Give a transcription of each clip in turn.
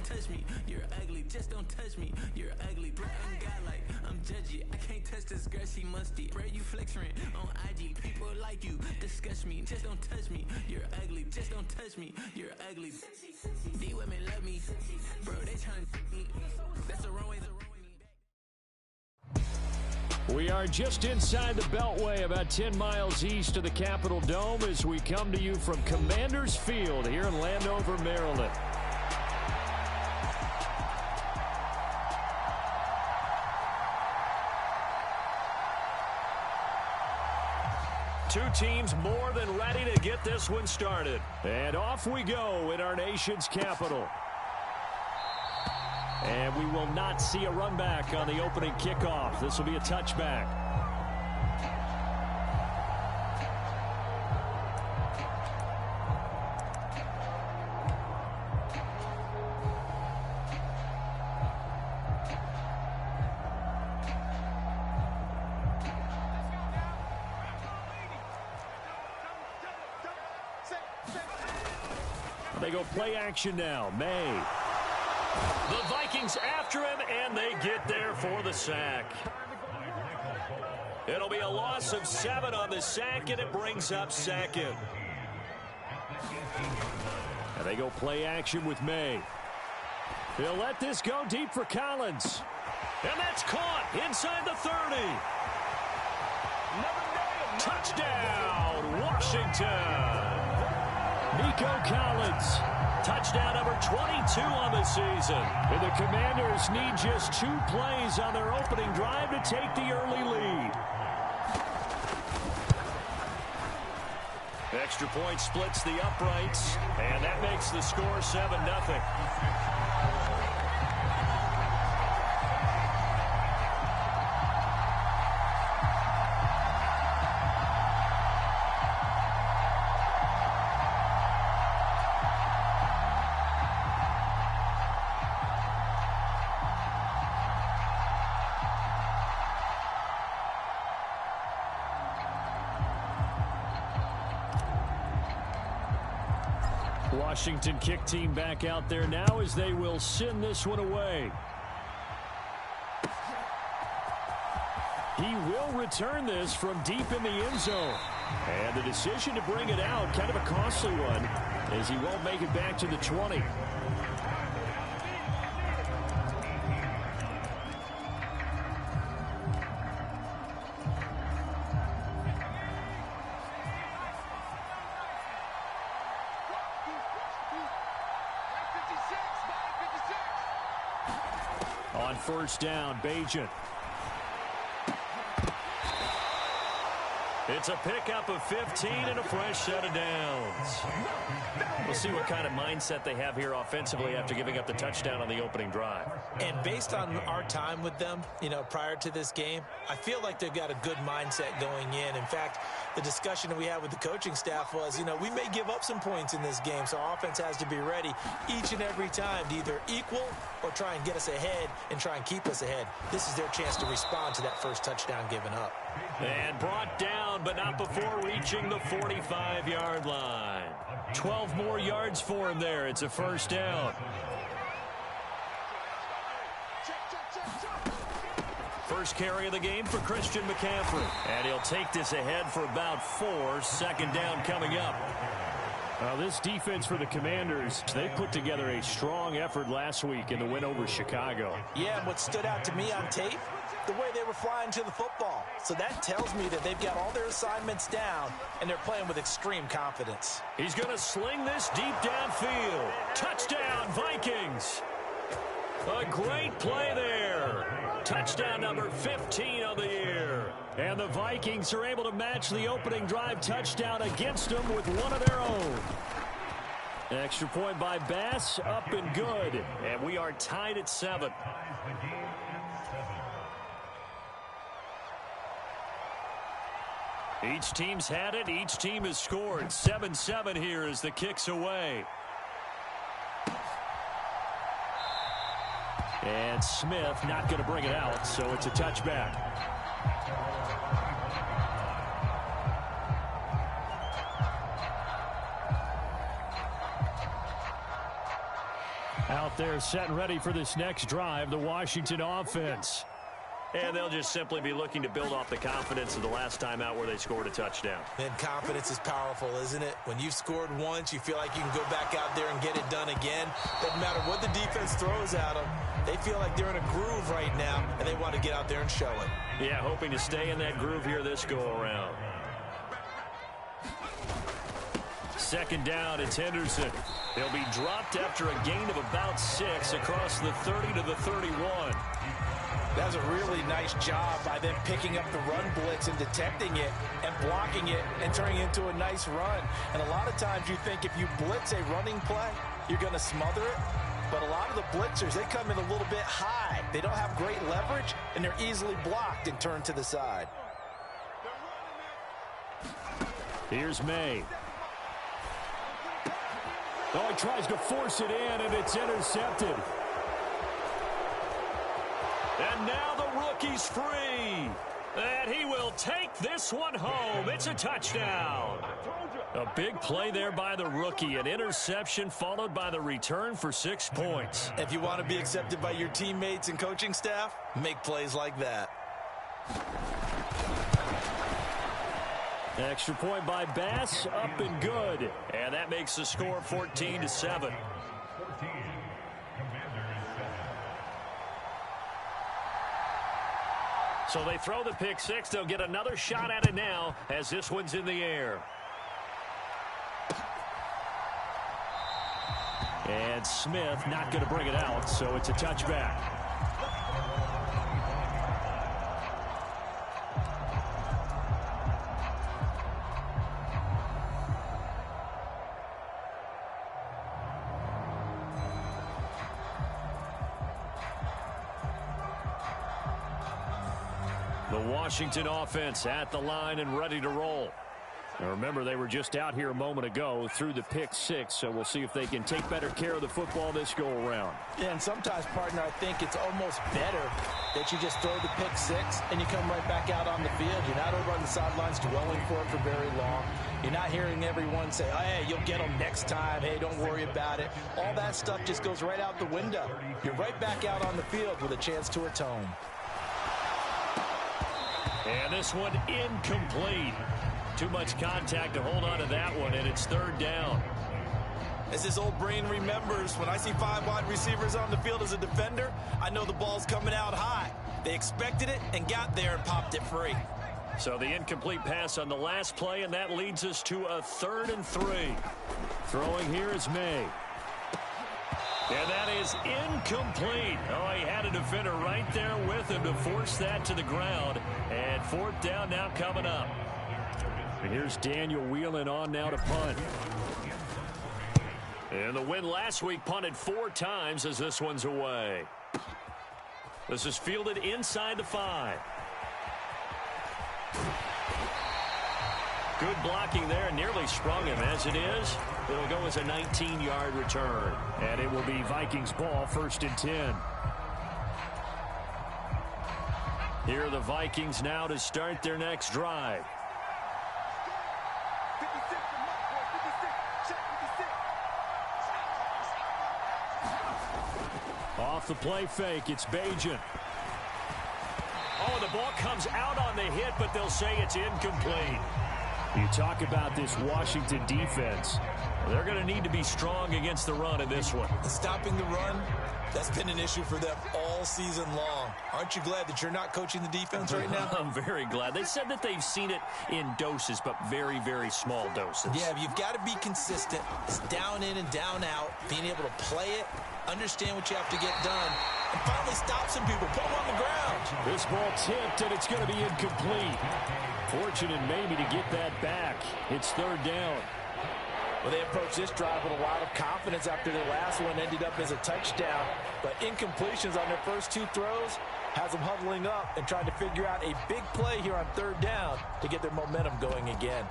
don't touch me. You're ugly, just don't touch me. You're ugly, blatant guy like I'm judgy. I can't touch this girl, she musty. Bro, you flexing on IG. People like you, disgust me. Just don't touch me. You're ugly, just don't touch me. You're ugly. These women love me. Bro, they trying to me. That's the wrong way. We are just inside the Beltway, about 10 miles east of the Capitol Dome, as we come to you from Commanders Field here in Landover, Maryland. Two teams more than ready to get this one started. And off we go in our nation's capital. And we will not see a run back on the opening kickoff. This will be a touchback. They go play action now. May. The Vikings after him, and they get there for the sack. It'll be a loss of 7 on the sack, and it brings up second. And they go play action with May. They'll let this go deep for Collins. And that's caught inside the 30. Touchdown, Washington. Nico Collins. Touchdown number 22 on the season. And the Commanders need just 2 plays on their opening drive to take the early lead. Extra point splits the uprights, and that makes the score 7-0. Washington kick team back out there now as they will send this one away. He will return this from deep in the end zone. And the decision to bring it out, kind of a costly one, as he won't make it back to the 20. On first down, Bajan. It's a pickup of 15 and a fresh set of downs. We'll see what kind of mindset they have here offensively after giving up the touchdown on the opening drive. And based on our time with them, prior to this game, I feel like they've got a good mindset going in. In fact, the discussion that we had with the coaching staff was, we may give up some points in this game, so our offense has to be ready each and every time to either equal or try and get us ahead and try and keep us ahead. This is their chance to respond to that first touchdown given up. And brought down, but not before reaching the 45-yard line. 12 more yards for him there. It's a first down. First carry of the game for Christian McCaffrey. And he'll take this ahead for about 4. Second down coming up. This defense for the Commanders, they put together a strong effort last week in the win over Chicago. Yeah, and what stood out to me on tape, the way they were flying to the football. So that tells me that they've got all their assignments down, and they're playing with extreme confidence. He's going to sling this deep downfield. Touchdown, Vikings. A great play there. Touchdown number 15 of the year. And the Vikings are able to match the opening drive touchdown against them with one of their own. Extra point by Bass, up and good. And we are tied at 7. Each team's had it. Each team has scored. 7-7 here as the kick's away. And Smith not going to bring it out, so it's a touchback. Out there set and ready for this next drive, the Washington offense. And they'll just simply be looking to build off the confidence of the last time out where they scored a touchdown. And confidence is powerful, isn't it? When you've scored once, you feel like you can go back out there and get it done again. Doesn't matter what the defense throws at them. They feel like they're in a groove right now, and they want to get out there and show it. Yeah, hoping to stay in that groove here this go-around. Second down, it's Henderson. He'll be dropped after a gain of about 6 across the 30 to the 31. That was a really nice job by them picking up the run blitz and detecting it and blocking it and turning it into a nice run. And a lot of times you think if you blitz a running play, you're going to smother it. But a lot of the blitzers, they come in a little bit high. They don't have great leverage, and they're easily blocked and turned to the side. Here's May. Oh, he tries to force it in, and it's intercepted. And now the rookie's free. And he will take this one home. It's a touchdown. A big play there by the rookie. An interception followed by the return for 6 points. If you want to be accepted by your teammates and coaching staff, make plays like that. Extra point by Bass, up and good. And that makes the score 14-7. So they throw the pick six. They'll get another shot at it now as this one's in the air. And Smith not going to bring it out, so it's a touchback. The Washington offense at the line and ready to roll. Now remember, they were just out here a moment ago through the pick six, so we'll see if they can take better care of the football this go-around. Yeah, and sometimes, partner, I think it's almost better that you just throw the pick six and you come right back out on the field. You're not over on the sidelines dwelling for it for very long. You're not hearing everyone say, oh, hey, you'll get them next time. Hey, don't worry about it. All that stuff just goes right out the window. You're right back out on the field with a chance to atone. And this one incomplete. Too much contact to hold on to that one, and it's third down. As his old brain remembers, when I see 5 wide receivers on the field as a defender, I know the ball's coming out high. They expected it and got there and popped it free. So the incomplete pass on the last play, and that leads us to a 3rd and 3. Throwing here is May. And that is incomplete. Oh, he had a defender right there with him to force that to the ground. And 4th down now coming up. And here's Daniel Whelan on now to punt. And the win last week punted 4 times as this one's away. This is fielded inside the 5. Good blocking there, nearly sprung him. As it is, it'll go as a 19-yard return. And it will be Vikings ball, 1st and 10. Here are the Vikings now to start their next drive. Off the play fake, it's Bajan. Oh, the ball comes out on the hit, but they'll say it's incomplete. You talk about this Washington defense. They're going to need to be strong against the run in this one. Stopping the run, that's been an issue for them all season long. Aren't you glad that you're not coaching the defense right now? I'm very glad. They said that they've seen it in doses, but very, very small doses. Yeah, you've got to be consistent. It's down in and down out, being able to play it, understand what you have to get done, and finally stop some people, put them on the ground. This ball tipped, and it's going to be incomplete. Fortunate maybe to get that back. It's 3rd down. Well, they approached this drive with a lot of confidence after their last one ended up as a touchdown. But incompletions on their first 2 throws has them huddling up and trying to figure out a big play here on 3rd down to get their momentum going again.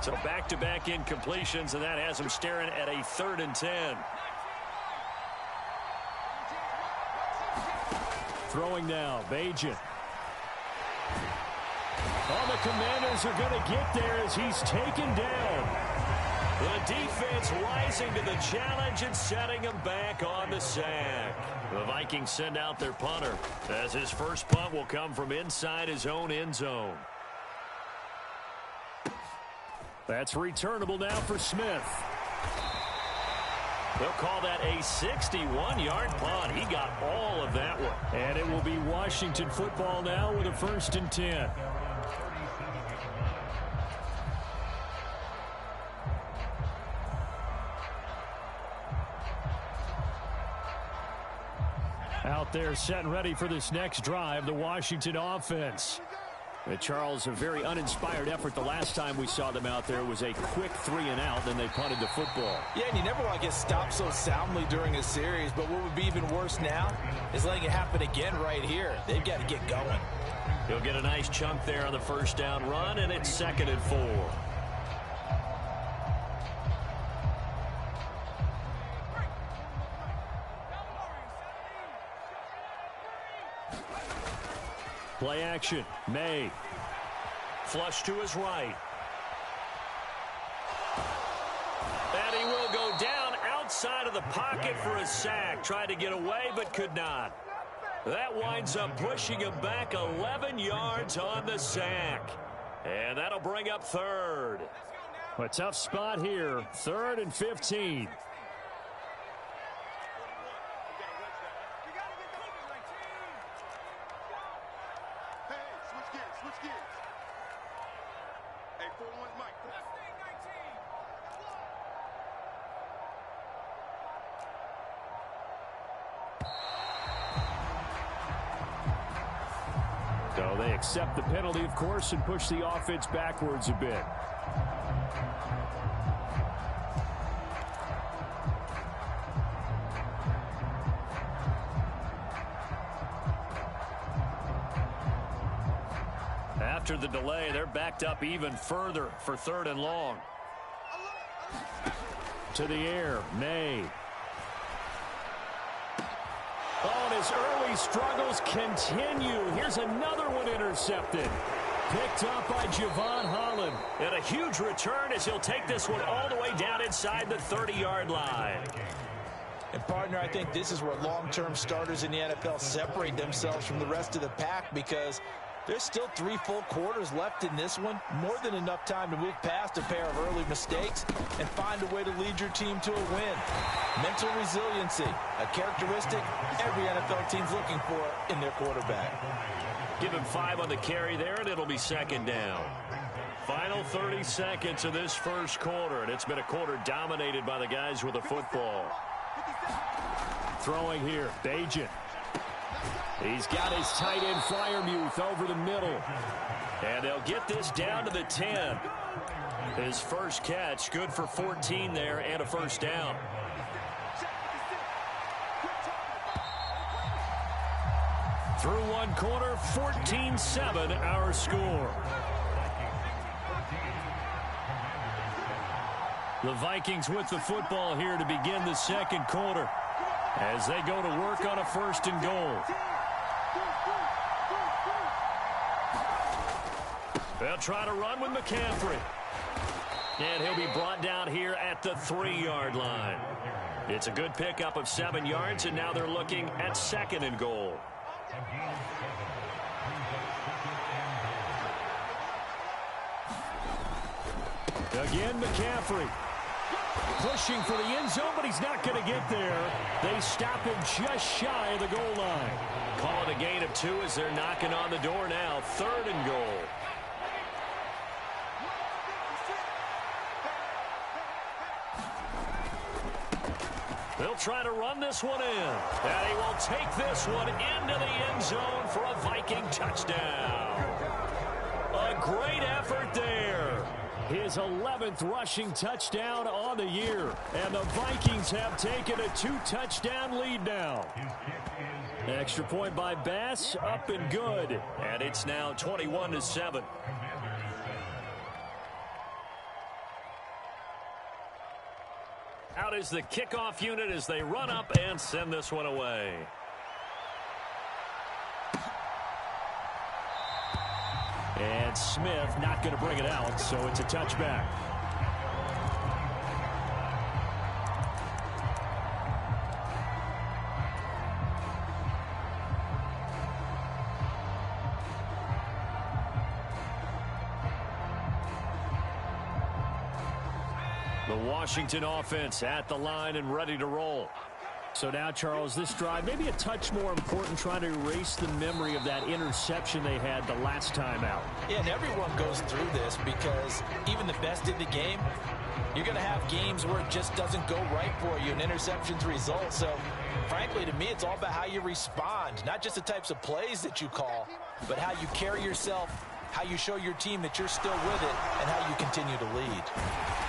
So back-to-back incompletions, and that has them staring at a 3rd and 10. Throwing now, Bajan. Oh, the Commanders are going to get there as he's taken down. The defense rising to the challenge and setting him back on the sack. The Vikings send out their punter as his first punt will come from inside his own end zone. That's returnable now for Smith. They'll call that a 61-yard punt. He got all of that one. And it will be Washington football now with a 1st and 10. Out there set and ready for this next drive, the Washington offense. Charles, a very uninspired effort the last time we saw them out there was a quick 3-and-out, then they punted the football. Yeah, and you never want to get stopped so soundly during a series, but what would be even worse now is letting it happen again right here. They've got to get going. He'll get a nice chunk there on the first down run, and it's 2nd and 4. Play action. May. Flush to his right. And he will go down outside of the pocket for a sack. Tried to get away, but could not. That winds up pushing him back 11 yards on the sack. And that'll bring up 3rd. A tough spot here. 3rd and 15. So they accept the penalty, of course, and push the offense backwards a bit. After the delay, they're backed up even further for 3rd and long. To the air, May. Oh, and his early struggles continue. Here's another one intercepted. Picked up by Javon Holland. And a huge return as he'll take this one all the way down inside the 30-yard line. And, partner, I think this is where long-term starters in the NFL separate themselves from the rest of the pack because there's still 3 full quarters left in this one. More than enough time to move past a pair of early mistakes and find a way to lead your team to a win. Mental resiliency, a characteristic every NFL team's looking for in their quarterback. Give him 5 on the carry there, and it'll be 2nd down. Final 30 seconds of this first quarter, and it's been a quarter dominated by the guys with the football. Throwing here, Bajan. He's got his tight end Fryermuth over the middle. And they'll get this down to the 10. His first catch, good for 14 there and a first down. Through one quarter, 14-7 our score. The Vikings with the football here to begin the second quarter as they go to work on a 1st and goal. They'll try to run with McCaffrey. And he'll be brought down here at the 3-yard line. It's a good pickup of 7 yards, and now they're looking at 2nd and goal. Again, McCaffrey. Pushing for the end zone, but he's not going to get there. They stop him just shy of the goal line. Call it a gain of 2 as they're knocking on the door now. 3rd and goal. They'll try to run this one in. And he will take this one into the end zone for a Viking touchdown. A great effort there. His 11th rushing touchdown on the year. And the Vikings have taken a 2-touchdown lead now. Extra point by Bass, up and good. And it's now 21-7. Out is the kickoff unit as they run up and send this one away. And Smith not going to bring it out, so it's a touchback. The Washington offense at the line and ready to roll. So now, Charles, this drive maybe a touch more important, trying to erase the memory of that interception they had the last time out. Yeah, and everyone goes through this because even the best in the game, you're going to have games where it just doesn't go right for you, and interceptions result. So, frankly, to me, it's all about how you respond, not just the types of plays that you call, but how you carry yourself, how you show your team that you're still with it, and how you continue to lead.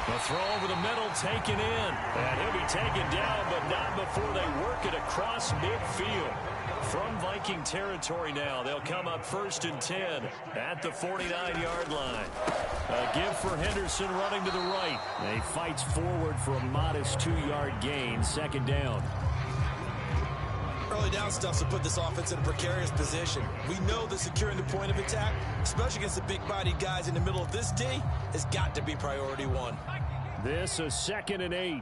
The throw over the middle taken in. And he'll be taken down, but not before they work it across midfield. From Viking territory now, they'll come up 1st and 10 at the 49-yard line. A give for Henderson running to the right. He fights forward for a modest 2-yard gain, 2nd down. Early down stuff to put this offense in a precarious position. We know that securing the point of attack, especially against the big-bodied guys in the middle of this D, has got to be priority one. This a 2nd and 8.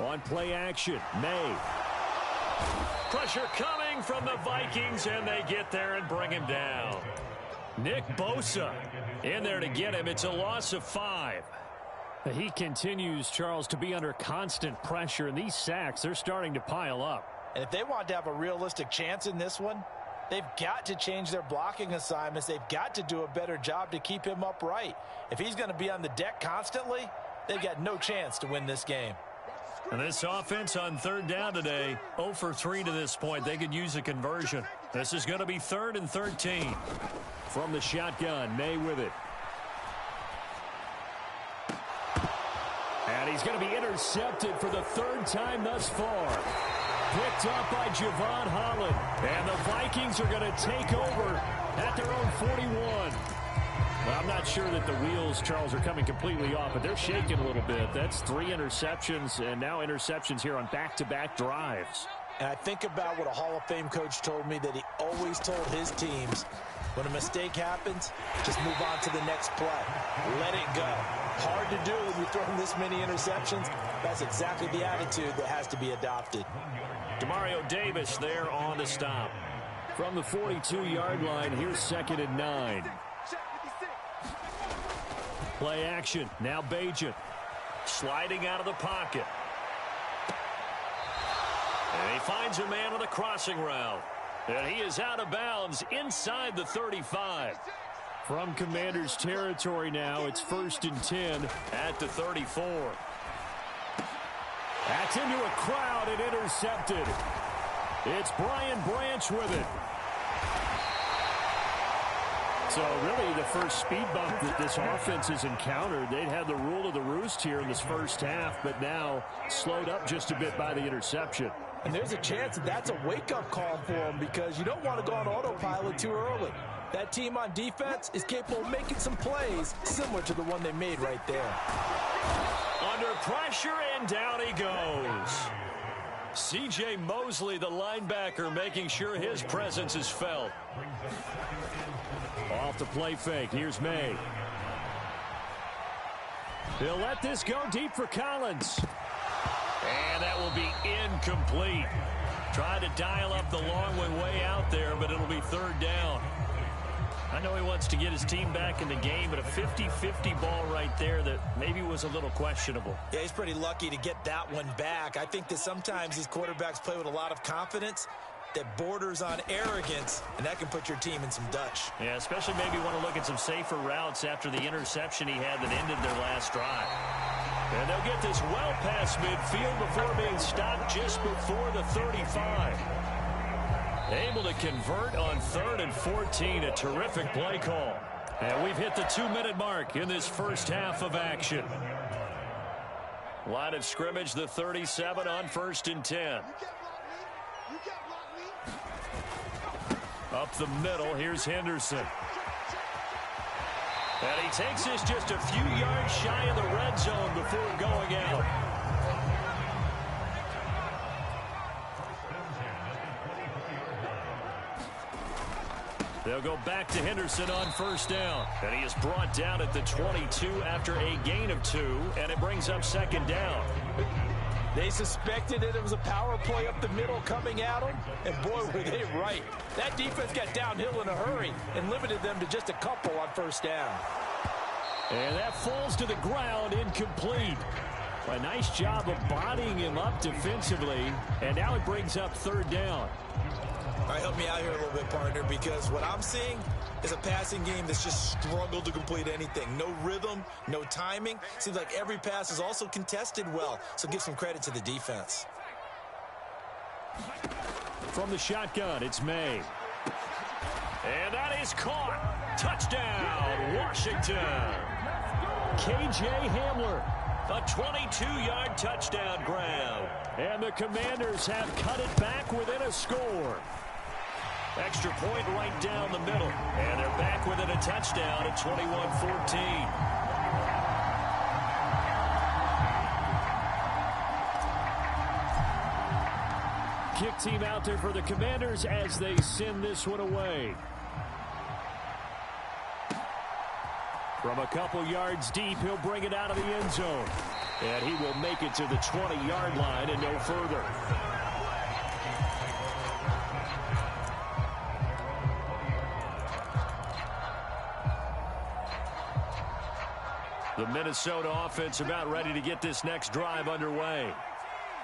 On play action, May. Pressure coming from the Vikings, and they get there and bring him down. Nick Bosa in there to get him. It's a loss of 5. He continues, Charles, to be under constant pressure, and these sacks, they're starting to pile up. And if they want to have a realistic chance in this one, they've got to change their blocking assignments. They've got to do a better job to keep him upright. If he's going to be on the deck constantly, they've got no chance to win this game. And this offense on 3rd down today, 0 for 3 to this point. They could use a conversion. This is going to be 3rd and 13. From the shotgun, May with it. And he's going to be intercepted for the 3rd time thus far. Picked up by Javon Holland. And the Vikings are going to take over at their own 41. Well, I'm not sure that the wheels, Charles, are coming completely off, but they're shaking a little bit. That's 3 interceptions, and now interceptions here on back-to-back drives. And I think about what a Hall of Fame coach told me, that he always told his teams, when a mistake happens, just move on to the next play. Let it go. Hard to do when you're throwing this many interceptions. That's exactly the attitude that has to be adopted. Demario Davis there on the stop. From the 42-yard line, here's 2nd and 9. Play action. Now Bajan. Sliding out of the pocket. And he finds a man on the crossing route. And he is out of bounds inside the 35. From Commanders territory now, it's 1st and 10 at the 34. That's into a crowd and intercepted. It's Brian Branch with it. So really the first speed bump that this offense has encountered. They'd had the rule of the roost here in this first half, but now slowed up just a bit by the interception. And there's a chance that that's a wake-up call for them, because you don't want to go on autopilot too early. That team on defense is capable of making some plays similar to the one they made right there. Under pressure, and down he goes. C.J. Mosley, the linebacker, making sure his presence is felt. Off the play fake. Here's May. He'll let this go deep for Collins. And that will be incomplete. Trying to dial up the long way out there, but it'll be 3rd down. I know he wants to get his team back in the game, but a 50-50 ball right there that maybe was a little questionable. Yeah, he's pretty lucky to get that one back. I think that sometimes these quarterbacks play with a lot of confidence that borders on arrogance, and that can put your team in some Dutch. Yeah, especially maybe want to look at some safer routes after the interception he had that ended their last drive. And they'll get this well past midfield before being stopped just before the 35. Able to convert on 3rd and 14, a terrific play call. And we've hit the 2-minute mark in this first half of action. Line of scrimmage, the 37 on 1st and 10. Up the middle, here's Henderson. And he takes this just a few yards shy of the red zone before going out. They'll go back to Henderson on 1st down. And he is brought down at the 22 after a gain of 2, and it brings up 2nd down. They suspected it was a power play up the middle coming at them, and boy, were they right. That defense got downhill in a hurry and limited them to just a couple on first down. And that falls to the ground, incomplete. A nice job of bodying him up defensively, and now it brings up third down. All right, help me out here a little bit, partner, because what I'm seeing is a passing game that's just struggled to complete anything. No rhythm, no timing. Seems like every pass is also contested well, so give some credit to the defense. From the shotgun, it's May. And that is caught. Touchdown, Washington. K.J. Hamler. A 22-yard touchdown grab. And the Commanders have cut it back within a score. Extra point right down the middle. And they're back within a touchdown at 21-14. Kick team out there for the Commanders as they send this one away. From a couple yards deep, he'll bring it out of the end zone. And he will make it to the 20-yard line and no further. The Minnesota offense about ready to get this next drive underway.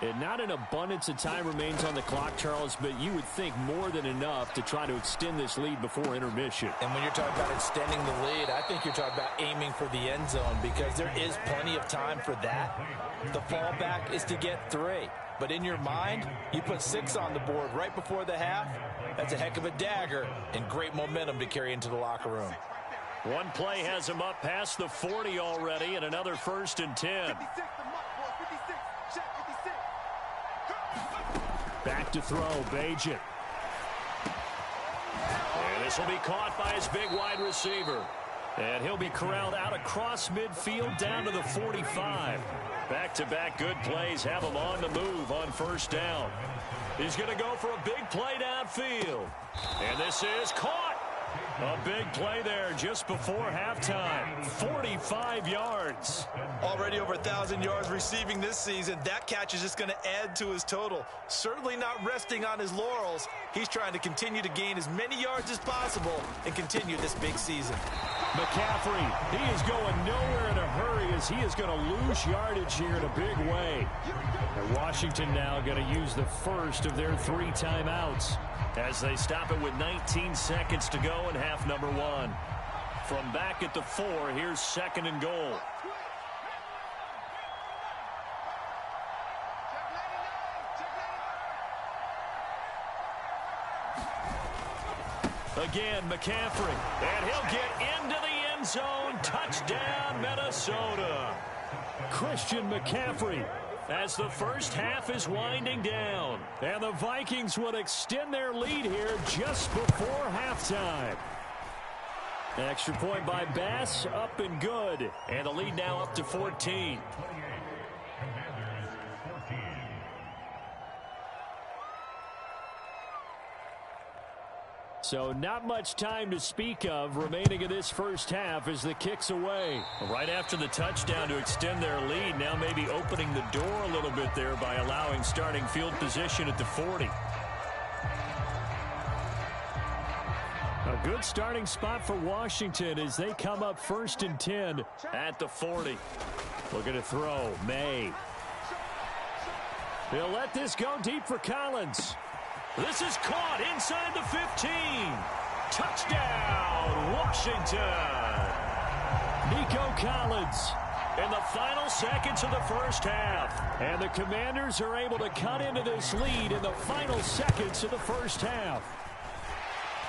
And not an abundance of time remains on the clock, Charles, but you would think more than enough to try to extend this lead before intermission. And when you're talking about extending the lead, I think you're talking about aiming for the end zone because there is plenty of time for that. The fallback is to get 3. But in your mind, you put 6 on the board right before the half. That's a heck of a dagger and great momentum to carry into the locker room. One play has him up past the 40 already and another 1st and 10. Back to throw, Bajan. And this will be caught by his big wide receiver. And he'll be corralled out across midfield down to the 45. Back-to-back good plays have him on the move on first down. He's going to go for a big play downfield. And this is caught. A big play there just before halftime. 45 yards. Already over 1,000 yards receiving this season. That catch is just going to add to his total. Certainly not resting on his laurels. He's trying to continue to gain as many yards as possible and continue this big season. McCaffrey, he is going nowhere in a hurry as he is going to lose yardage here in a big way. And Washington now going to use the first of their 3 timeouts as they stop it with 19 seconds to go in half number 1. From back at the 4, here's 2nd and goal. Again, McCaffrey. And he'll get into the end zone. Touchdown, Minnesota. Christian McCaffrey. As the first half is winding down. And the Vikings would extend their lead here just before halftime. Extra point by Bass, up and good. And the lead now up to 14. So not much time to speak of remaining in this first half as the kick's away. Right after the touchdown to extend their lead, now maybe opening the door a little bit there by allowing starting field position at the 40. A good starting spot for Washington as they come up 1st and 10 at the 40. Looking to throw, May. He'll let this go deep for Collins. This is caught inside the 15. Touchdown, Washington. Nico Collins. In the final seconds of the first half. And the Commanders are able to cut into this lead in the final seconds of the first half.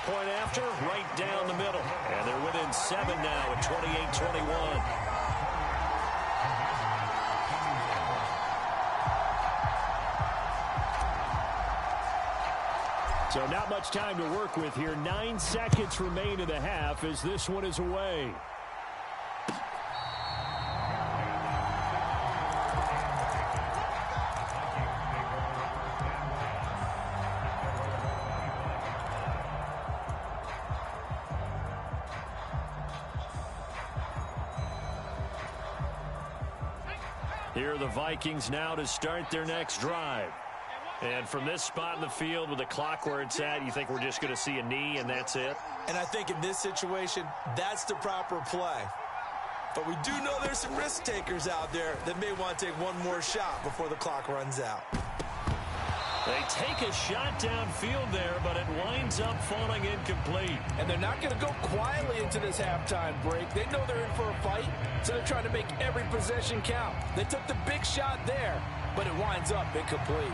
Point after, right down the middle. And they're within 7 now at 28-21. So not much time to work with here. 9 seconds remain in the half as this one is away. Here are the Vikings now to start their next drive. And from this spot in the field with the clock where it's at, you think we're just going to see a knee and that's it? And I think in this situation, that's the proper play. But we do know there's some risk takers out there that may want to take one more shot before the clock runs out. They take a shot downfield there, but it winds up falling incomplete. And they're not going to go quietly into this halftime break. They know they're in for a fight, so they're trying to make every possession count. They took the big shot there, but it winds up incomplete.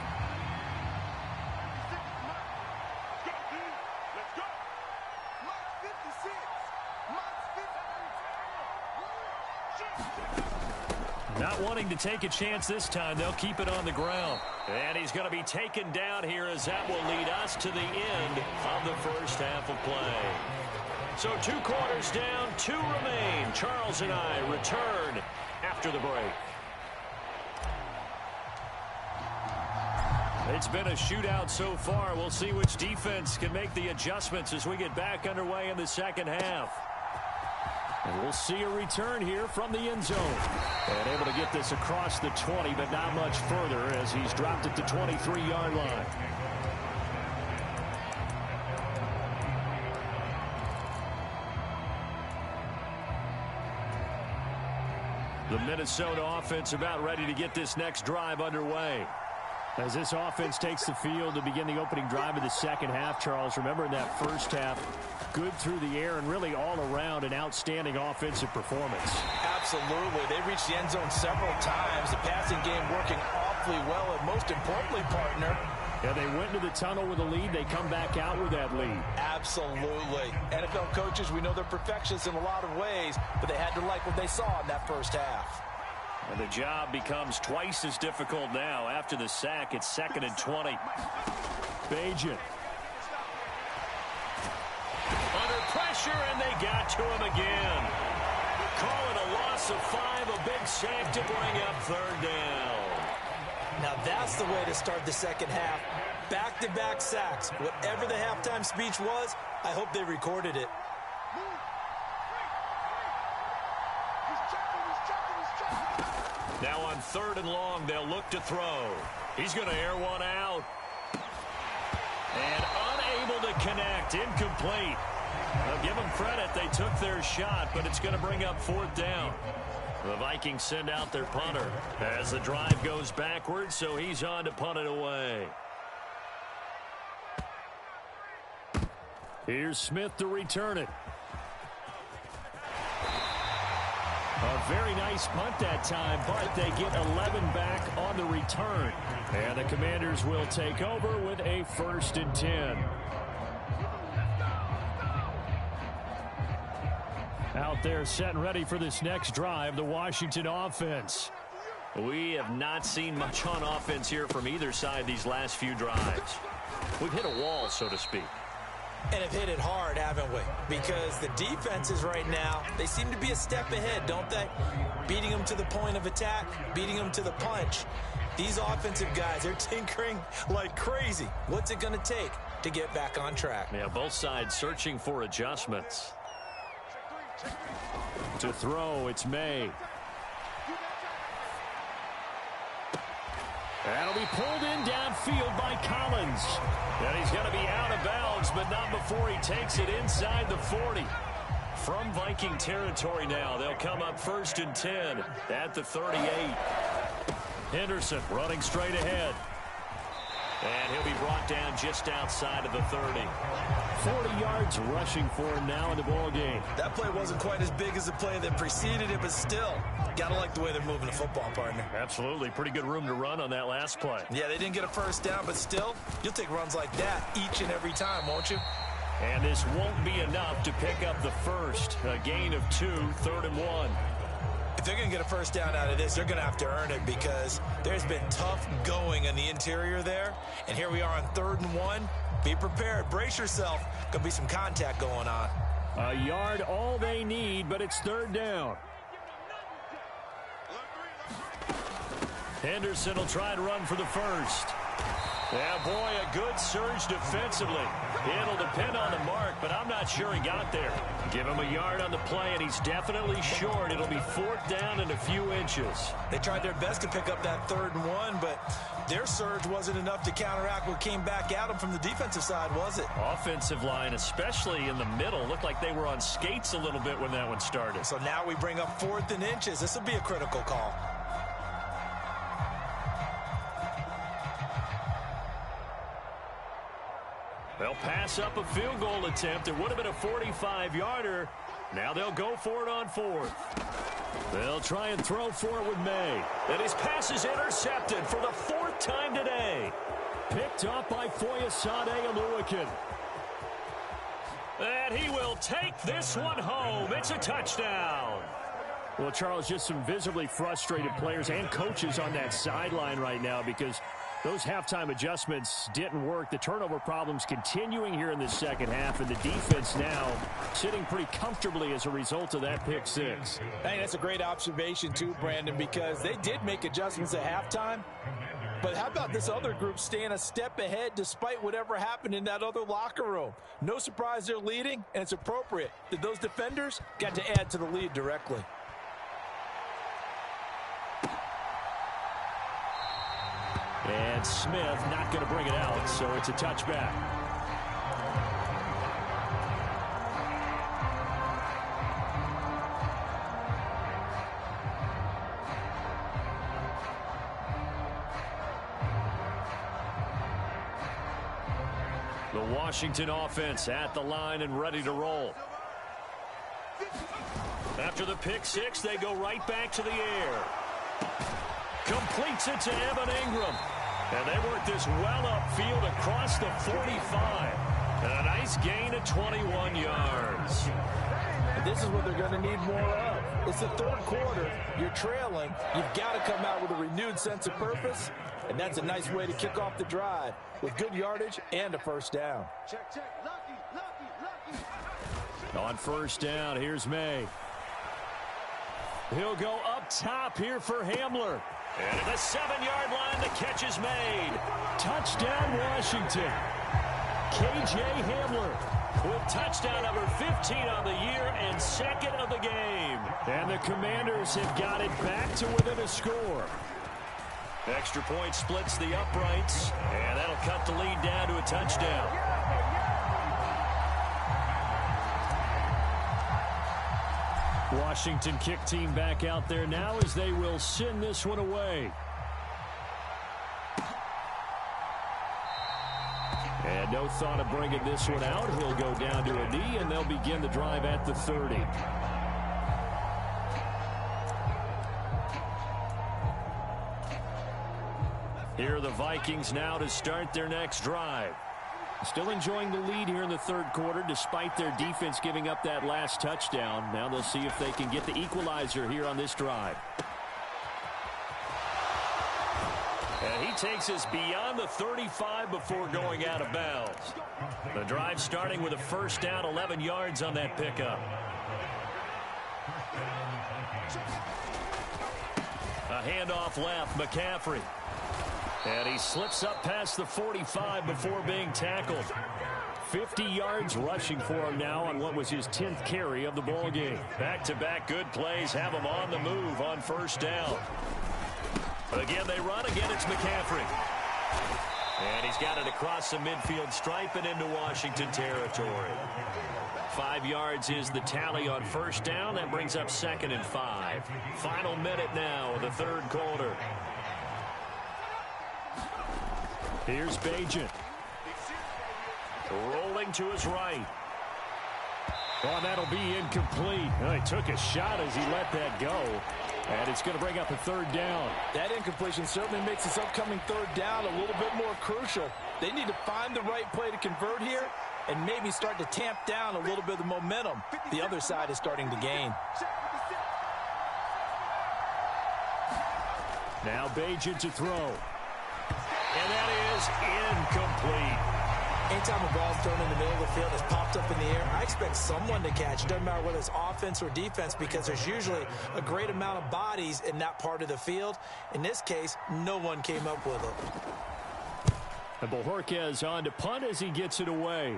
Not wanting to take a chance this time, they'll keep it on the ground. And he's going to be taken down here as that will lead us to the end of the first half of play. So 2 quarters down, 2 remain. Charles and I return after the break. It's been a shootout so far. We'll see which defense can make the adjustments as we get back underway in the second half. And we'll see a return here from the end zone. And able to get this across the 20, but not much further as he's dropped at the 23-yard line. The Minnesota offense about ready to get this next drive underway. As this offense takes the field to begin the opening drive of the second half, Charles, remember in that first half, good through the air and really all around an outstanding offensive performance. Absolutely. They reached the end zone several times. The passing game working awfully well, and most importantly, partner, yeah, they went into the tunnel with a lead. They come back out with that lead. Absolutely. NFL coaches, we know they're perfectionists in a lot of ways, but they had to like what they saw in that first half. And the job becomes twice as difficult now. After the sack, it's 2nd and 20. Bajan. Under pressure, and they got to him again. Call it a loss of 5, a big sack to bring up 3rd down. Now that's the way to start the second half. Back-to-back sacks. Whatever the halftime speech was, I hope they recorded it. Now on 3rd and long, they'll look to throw. He's going to air one out. And unable to connect. Incomplete. I'll give them credit. They took their shot, but it's going to bring up 4th down. The Vikings send out their punter as the drive goes backwards, so he's on to punt it away. Here's Smith to return it. A very nice punt that time, but they get 11 back on the return. And the Commanders will take over with a 1st and 10. Out there set and ready for this next drive, the Washington offense. We have not seen much on offense here from either side these last few drives. We've hit a wall, so to speak. And have hit it hard, haven't we? Because the defenses right now, they seem to be a step ahead, don't they? Beating them to the point of attack, beating them to the punch. These offensive guys, they're tinkering like crazy. What's it going to take to get back on track? Yeah, both sides searching for adjustments. To throw, it's May. That'll be pulled in downfield by Collins. And he's going to be out of bounds, but not before he takes it inside the 40. From Viking territory now, they'll come up 1st and 10 at the 38. Henderson running straight ahead. And he'll be brought down just outside of the 30. 40 yards rushing for him now in the ball game. That play wasn't quite as big as the play that preceded it, but still, gotta like the way they're moving the football, partner. Absolutely. Pretty good room to run on that last play. Yeah, they didn't get a 1st down, but still, you'll take runs like that each and every time, won't you? And this won't be enough to pick up the first. A gain of 2, 3rd and 1. If they're going to get a 1st down out of this, they're going to have to earn it because there's been tough going in the interior there. And here we are on 3rd and 1. Be prepared. Brace yourself. Going to be some contact going on. A yard all they need, but it's 3rd down. Henderson will try and run for the first. Yeah, boy, a good surge defensively. It'll depend on the mark, but I'm not sure he got there. Give him a yard on the play, and he's definitely short. It'll be 4th down and a few inches. They tried their best to pick up that 3rd and 1, but their surge wasn't enough to counteract what came back at them from the defensive side, was it? Offensive line, especially in the middle, looked like they were on skates a little bit when that one started. So now we bring up 4th and inches. This will be a critical call. They'll pass up a field goal attempt. It would have been a 45-yarder. Now they'll go for it on 4th. They'll try and throw for it with May. And his pass is intercepted for the 4th time today. Picked up by Foyesade Aluakin. And he will take this one home. It's a touchdown. Well, Charles, just some visibly frustrated players and coaches on that sideline right now because those halftime adjustments didn't work. The turnover problems continuing here in the second half, and the defense now sitting pretty comfortably as a result of that pick six. I think that's a great observation too, Brandon, because they did make adjustments at halftime. But how about this other group staying a step ahead despite whatever happened in that other locker room? No surprise they're leading, and it's appropriate that those defenders got to add to the lead directly. And Smith not going to bring it out, so it's a touchback. The Washington offense at the line and ready to roll. After the pick six, they go right back to the air. Completes it to Evan Ingram. And they work this well upfield across the 45. And a nice gain of 21 yards. And this is what they're going to need more of. It's the 3rd quarter. You're trailing. You've got to come out with a renewed sense of purpose. And that's a nice way to kick off the drive with good yardage and a 1st down. Check, check. Lucky. On 1st down, here's May. He'll go up top here for Hamler. And at the 7-yard line, the catch is made. Touchdown, Washington. K.J. Hamler with touchdown number 15 on the year and 2nd of the game. And the Commanders have got it back to within a score. Extra point splits the uprights, and that'll cut the lead down to a touchdown. Washington kick team back out there now as they will send this one away. And no thought of bringing this one out. He'll go down to a knee, and they'll begin the drive at the 30. Here are the Vikings now to start their next drive. Still enjoying the lead here in the 3rd quarter despite their defense giving up that last touchdown. Now they'll see if they can get the equalizer here on this drive. And he takes us beyond the 35 before going out of bounds. The drive starting with a 1st down, 11 yards on that pickup. A handoff left, McCaffrey. And he slips up past the 45 before being tackled. 50 yards rushing for him now on what was his 10th carry of the ball game. Back-to-back good plays have him on the move on 1st down. Again, they run. Again, it's McCaffrey. And he's got it across the midfield stripe and into Washington territory. 5 yards is the tally on 1st down. That brings up 2nd and 5. Final minute now of the 3rd quarter. Here's Bagent. Rolling to his right. Oh, that'll be incomplete. Well, he took a shot as he let that go. And it's going to bring up a 3rd down. That incompletion certainly makes this upcoming 3rd down a little bit more crucial. They need to find the right play to convert here and maybe start to tamp down a little bit of the momentum the other side is starting to gain. Now Bagent to throw. And that is incomplete. Anytime a ball's thrown in the middle of the field, it's popped up in the air, I expect someone to catch. It doesn't matter whether it's offense or defense because there's usually a great amount of bodies in that part of the field. In this case, no one came up with it. And Bojorquez on to punt as he gets it away.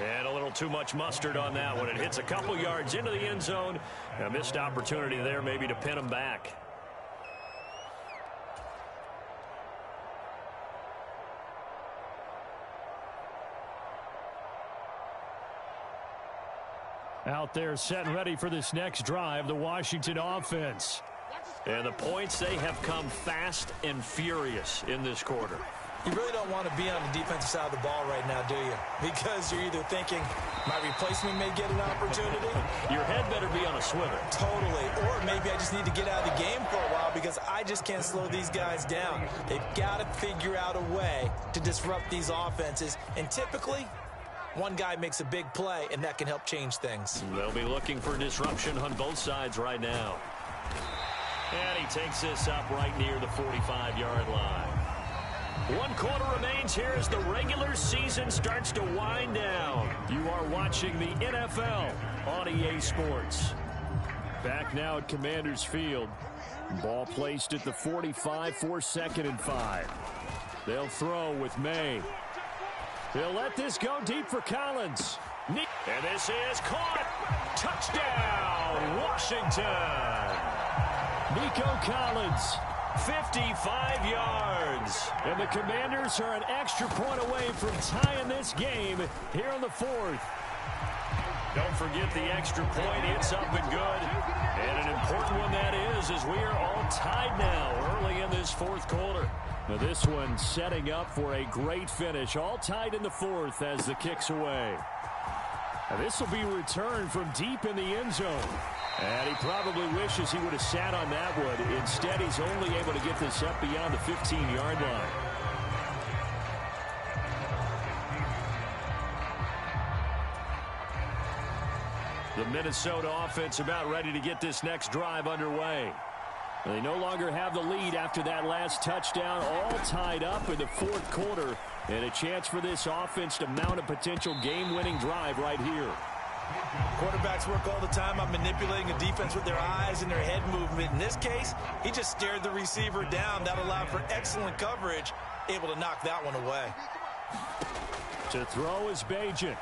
And a little too much mustard on that one. It hits a couple yards into the end zone. A missed opportunity there maybe to pin him back. Out there set and ready for this next drive, the Washington offense. And the points, they have come fast and furious in this quarter. You really don't want to be on the defensive side of the ball right now, do you? Because you're either thinking, my replacement may get an opportunity. Your head better be on a swivel. Totally. Or maybe I just need to get out of the game for a while because I just can't slow these guys down. They've got to figure out a way to disrupt these offenses. And typically, one guy makes a big play, and that can help change things. They'll be looking for disruption on both sides right now. And he takes this up right near the 45-yard line. 1 quarter remains here as the regular season starts to wind down. You are watching the NFL on EA Sports. Back now at Commanders Field. Ball placed at the 45 for 2nd and 5. They'll throw with May. He'll let this go deep for Collins. And this is caught. Touchdown, Washington. Nico Collins. 55 yards. And the Commanders are an extra point away from tying this game here in the 4th. Don't forget the extra point. It's up and good. And an important one that is, as we are all tied now early in this 4th quarter. Now this one setting up for a great finish. All tied in the 4th as the kick's away. Now this will be returned from deep in the end zone. And he probably wishes he would have sat on that one. Instead, he's only able to get this up beyond the 15-yard line. The Minnesota offense about ready to get this next drive underway. They no longer have the lead after that last touchdown, all tied up in the 4th quarter. And a chance for this offense to mount a potential game-winning drive right here. Quarterbacks work all the time on manipulating a defense with their eyes and their head movement. In this case, he just stared the receiver down. That allowed for excellent coverage, able to knock that one away. To throw is Bajan.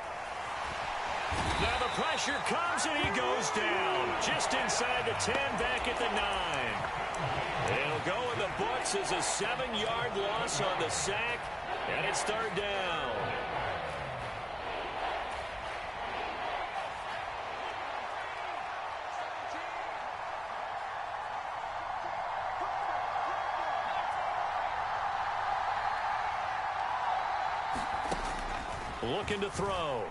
Now the pressure comes and he goes down. Just inside the 10, back at the 9. It'll go in the books as a 7-yard loss on the sack, and it's 3rd down. Looking to throw.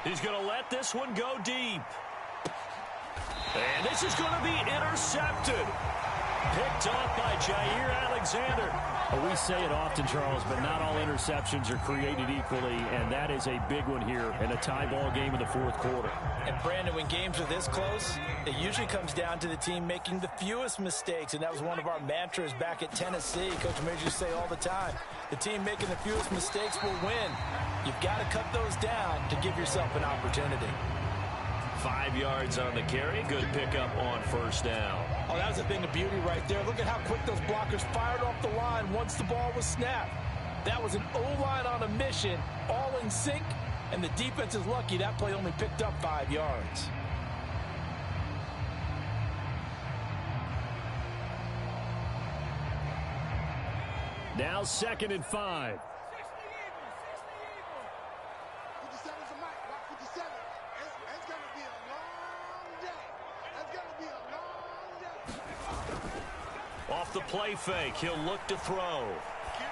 He's going to let this one go deep. And this is going to be intercepted. Picked off by Jair Alexander. We say it often, Charles, but not all interceptions are created equally, and that is a big one here in a tie ball game in the 4th quarter. And, Brandon, when games are this close, it usually comes down to the team making the fewest mistakes, and that was one of our mantras back at Tennessee. Coach Major used to say all the time, the team making the fewest mistakes will win. You've got to cut those down to give yourself an opportunity. 5 yards on the carry. Good pickup on 1st down. Oh, that was a thing of beauty right there. Look at how quick those blockers fired off the line once the ball was snapped. That was an O-line on a mission, all in sync, and the defense is lucky that play only picked up 5 yards. Now 2nd and 5. Off the play fake, he'll look to throw.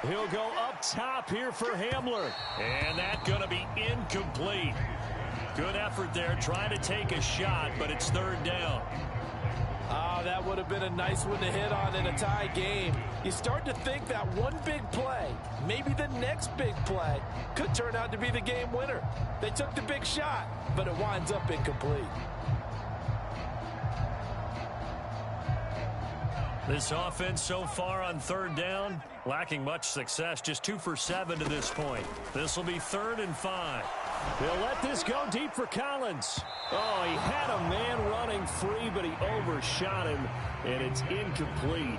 He'll go up top here for Hamler. And that's going to be incomplete. Good effort there, trying to take a shot, but it's 3rd down. Oh, that would have been a nice one to hit on in a tie game. You start to think that one big play, maybe the next big play, could turn out to be the game winner. They took the big shot, but it winds up incomplete. This offense so far on 3rd down, lacking much success, just 2 for 7 to this point. This will be 3rd and 5. They'll let this go deep for Collins. Oh, he had a man running free, but he overshot him, and it's incomplete.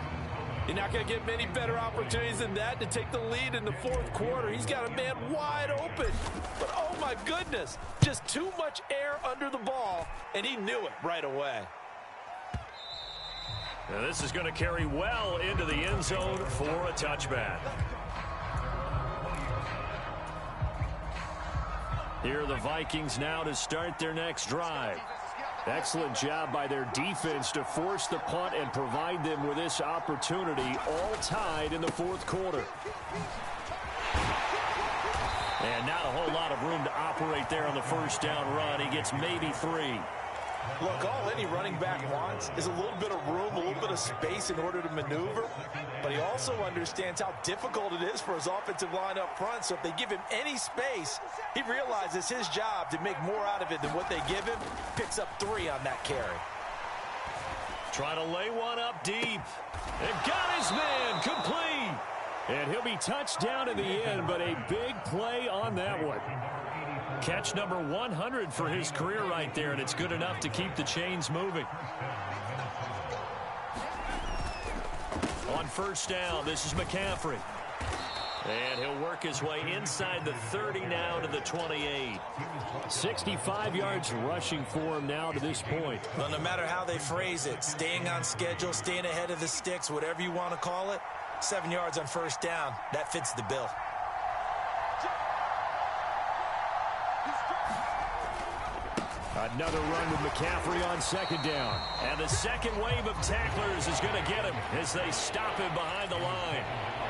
You're not going to get many better opportunities than that to take the lead in the fourth quarter. He's got a man wide open. But, oh, my goodness, just too much air under the ball, and he knew it right away. Now this is going to carry well into the end zone for a touchback. Here are the Vikings now to start their next drive. Excellent job by their defense to force the punt and provide them with this opportunity, all tied in the fourth quarter. And not a whole lot of room to operate there on the first down run. He gets maybe 3. Look, all any running back wants is a little bit of room, a little bit of space in order to maneuver. But he also understands how difficult it is for his offensive line up front. So if they give him any space, he realizes his job to make more out of it than what they give him. Picks up 3 on that carry. Trying to lay one up deep. And got his man complete. And he'll be touched down in the end, but a big play on that one. Catch number 100 for his career right there, and it's good enough to keep the chains moving. On first down, this is McCaffrey. And he'll work his way inside the 30 now to the 28. 65 yards rushing for him now to this point. Well, no matter how they phrase it, staying on schedule, staying ahead of the sticks, whatever you want to call it, 7 yards on first down, that fits the bill. Another run with McCaffrey on second down. And the second wave of tacklers is going to get him as they stop him behind the line.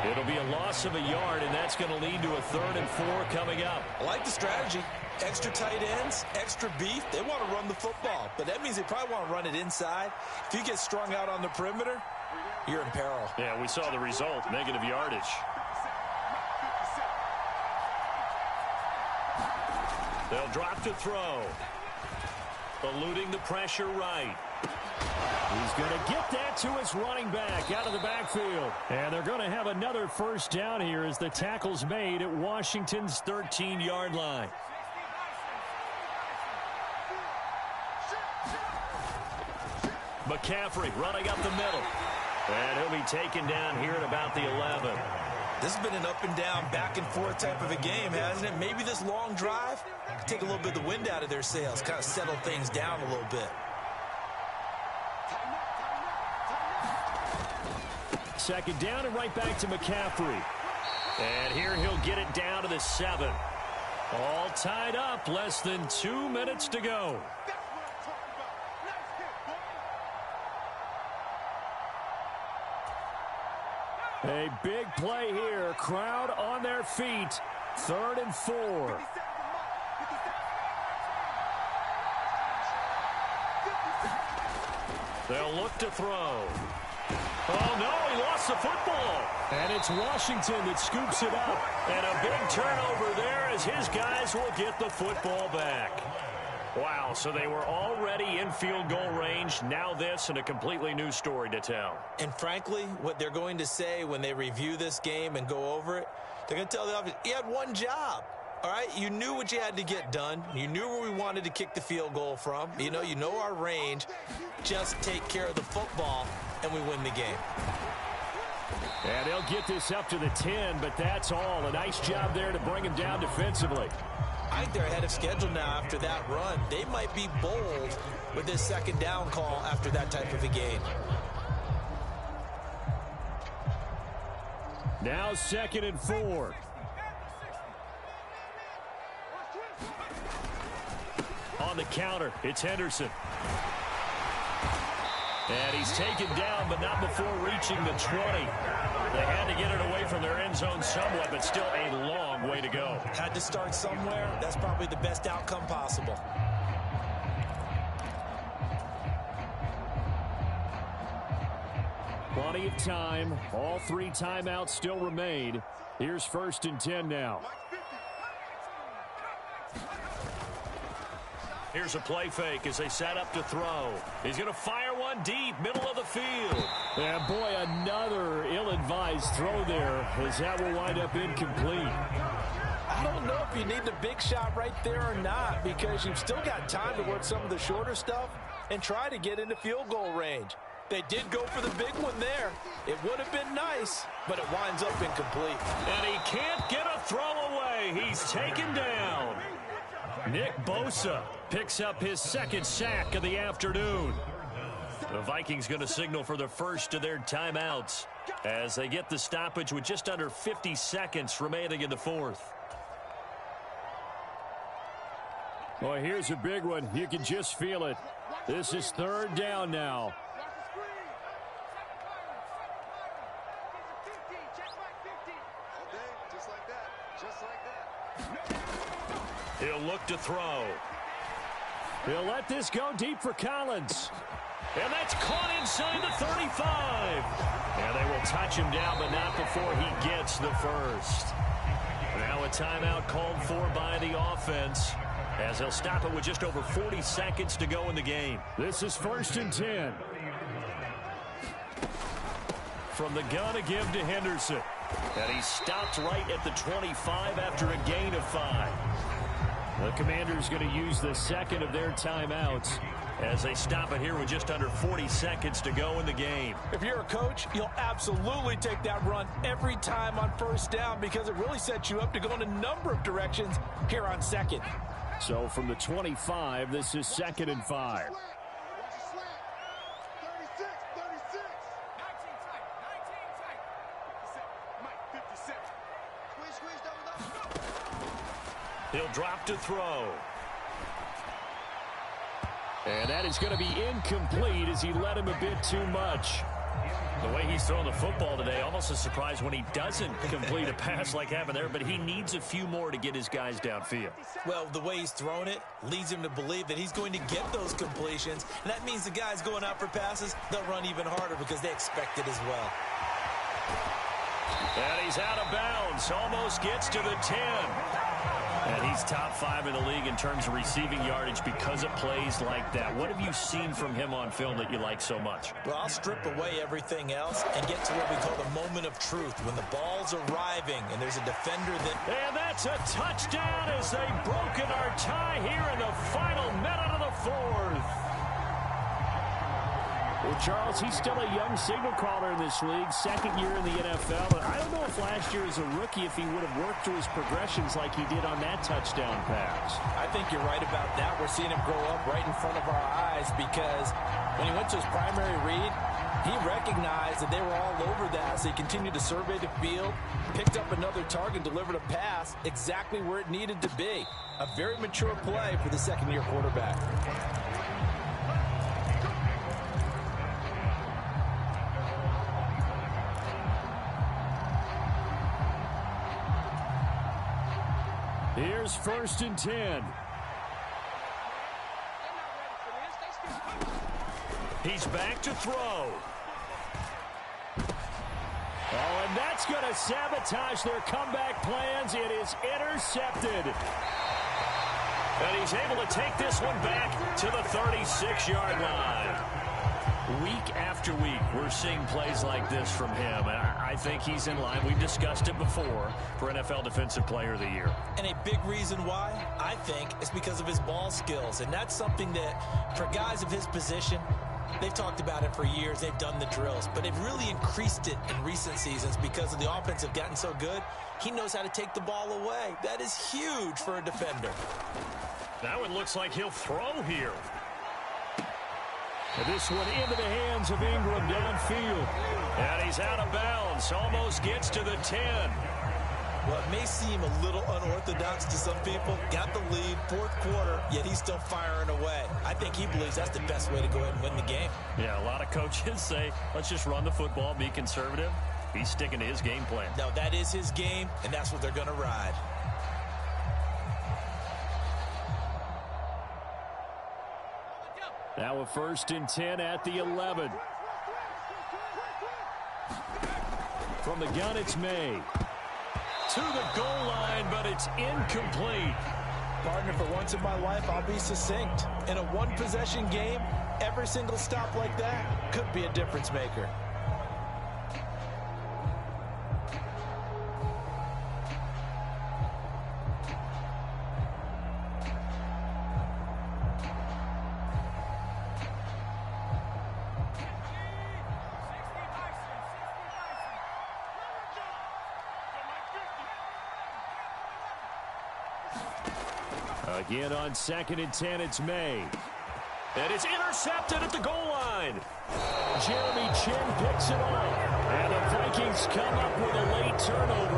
It'll be a loss of a yard, and that's going to lead to a 3rd and 4 coming up. I like the strategy. Extra tight ends, extra beef. They want to run the football, but that means they probably want to run it inside. If you get strung out on the perimeter, you're in peril. Yeah, we saw the result, negative yardage. They'll drop to throw. Eluding the pressure right. He's going to get that to his running back out of the backfield. And they're going to have another first down here as the tackle's made at Washington's 13-yard line. McCaffrey running up the middle. And he'll be taken down here at about the 11. This has been an up-and-down, back-and-forth type of a game, hasn't it? Maybe this long drive could take a little bit of the wind out of their sails, kind of settle things down a little bit. Second down and right back to McCaffrey. And here he'll get it down to the 7. All tied up, less than 2 minutes to go. A big play here. Crowd on their feet. 3rd and 4. They'll look to throw. Oh, no, he lost the football. And it's Washington that scoops it up. And a big turnover there as his guys will get the football back. Wow, so they were already in field goal range. Now this and a completely new story to tell. And frankly, what they're going to say when they review this game and go over it, they're going to tell the offense, you had one job. All right, you knew what you had to get done. You knew where we wanted to kick the field goal from. You know our range. Just take care of the football, and we win the game. And they'll get this up to the 10, but that's all. A nice job there to bring him down defensively. I think they're ahead of schedule now after that run. They might be bold with this second down call after that type of a game. Now 2nd and 4. On the counter, it's Henderson. And he's taken down, but not before reaching the 20. They had to get it away from their end zone somewhat, but still a long way to go. Had to start somewhere. That's probably the best outcome possible. Plenty of time. All 3 timeouts still remain. Here's 1st and 10 now. Here's a play fake as they set up to throw. He's going to fire one deep, middle of the field. And boy, another ill-advised throw there as that will wind up incomplete. I don't know if you need the big shot right there or not, because you've still got time to work some of the shorter stuff and try to get into field goal range. They did go for the big one there. It would have been nice, but it winds up incomplete. And he can't get a throw away. He's taken down. Nick Bosa picks up his second sack of the afternoon. The Vikings going to signal for the first of their timeouts as they get the stoppage with just under 50 seconds remaining in the fourth. Well, here's a big one. You can just feel it. This is third down now. He'll look to throw. He'll let this go deep for Collins. And that's caught inside the 35. And they will touch him down, but not before he gets the first. Now a timeout called for by the offense, as they'll stop it with just over 40 seconds to go in the game. This is 1st and 10. From the gun to give to Henderson. And he stopped right at the 25 after a gain of 5. The Commanders going to use the second of their timeouts as they stop it here with just under 40 seconds to go in the game. If you're a coach, you'll absolutely take that run every time on first down because it really sets you up to go in a number of directions here on second. So from the 25, this is 2nd and 5. He'll drop to throw. And that is going to be incomplete as he led him a bit too much. The way he's throwing the football today, almost a surprise when he doesn't complete a pass like happened there, but he needs a few more to get his guys downfield. Well, the way he's thrown it leads him to believe that he's going to get those completions, and that means the guys going out for passes, they'll run even harder because they expect it as well. And he's out of bounds, almost gets to the 10. And he's top 5 in the league in terms of receiving yardage because of plays like that. What have you seen from him on film that you like so much? Well, I'll strip away everything else and get to what we call the moment of truth, when the ball's arriving and there's a defender that... And that's a touchdown as they've broken our tie here in the final minute of the fourth. Well, Charles, he's still a young signal caller in this league, 2nd year in the NFL. But I don't know if last year as a rookie, if he would have worked through his progressions like he did on that touchdown pass. I think you're right about that. We're seeing him grow up right in front of our eyes because when he went to his primary read, he recognized that they were all over that. So he continued to survey the field, picked up another target, delivered a pass exactly where it needed to be. A very mature play for the second-year quarterback. Here's 1st and 10. He's back to throw. Oh, and that's going to sabotage their comeback plans. It is intercepted. And he's able to take this one back to the 36-yard line. Week after week, we're seeing plays like this from him, and I think he's in line. We've discussed it before for NFL Defensive Player of the Year. And a big reason why, I think, is because of his ball skills. And that's something that, for guys of his position, they've talked about it for years. They've done the drills. But they've really increased it in recent seasons because of the offense have gotten so good. He knows how to take the ball away. That is huge for a defender. That one looks like he'll throw here. And this one into the hands of Ingram downfield. And he's out of bounds. Almost gets to the 10. Well, it may seem a little unorthodox to some people. Got the lead, 4th quarter, yet he's still firing away. I think he believes that's the best way to go ahead and win the game. Yeah, a lot of coaches say, let's just run the football, be conservative. He's sticking to his game plan. No, that is his game, and that's what they're going to ride. Now a 1st and 10 at the 11. From the gun, it's May. To the goal line, but it's incomplete. Partner, for once in my life, I'll be succinct. In a one-possession game, every single stop like that could be a difference maker. Again on 2nd and 10, it's May. And it's intercepted at the goal line. Jeremy Chin picks it off. And the Vikings come up with a late turnover.